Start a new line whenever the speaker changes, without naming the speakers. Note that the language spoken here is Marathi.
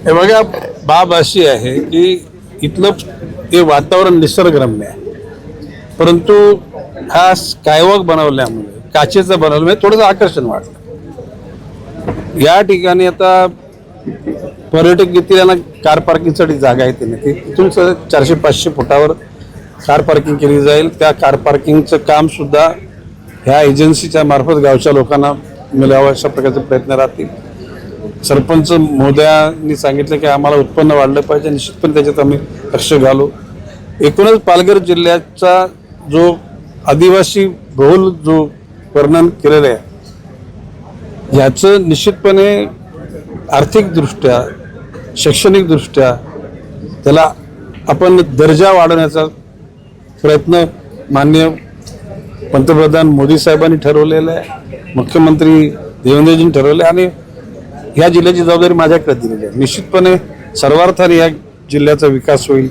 हे बघा, बाब अशी आहे की इथलं ते वातावरण निसर्गरम्य आहे, परंतु हा स्कायवॉक बनवल्यामुळे, काचेचं बनवल्यामुळे थोडंसं आकर्षण वाढलं. या ठिकाणी आता पर्यटक येतील, यांना कार पार्किंगसाठी जागा येते नाही, तिथून 400-500 फुटावर कार पार्किंग केली जाईल. त्या कार पार्किंगचं काम सुद्धा ह्या एजन्सीच्या मार्फत गावच्या लोकांना मिळावं अशा प्रकारचे प्रयत्न राहतील. सरपंच महोदयांनी सांगितलं की आम्हाला उत्पन्न वाढलं पाहिजे, निश्चितपणे त्याच्यात आम्ही लक्ष घालू. एकूणच पालघर जिल्ह्याचा जो आदिवासी बहुल जो वर्णन केलेलं आहे, याचं निश्चितपणे आर्थिकदृष्ट्या, शैक्षणिकदृष्ट्या त्याला आपण दर्जा वाढवण्याचा प्रयत्न माननीय पंतप्रधान मोदी साहेबांनी ठरवलेलं आहे, मुख्यमंत्री देवेंद्रजींनी ठरवले आणि ह्या जिल्ह्याची जबाबदारी माझ्याकडे दिलेली आहे. निश्चितपणे सर्वार्थाने या जिल्ह्याचा विकास होईल.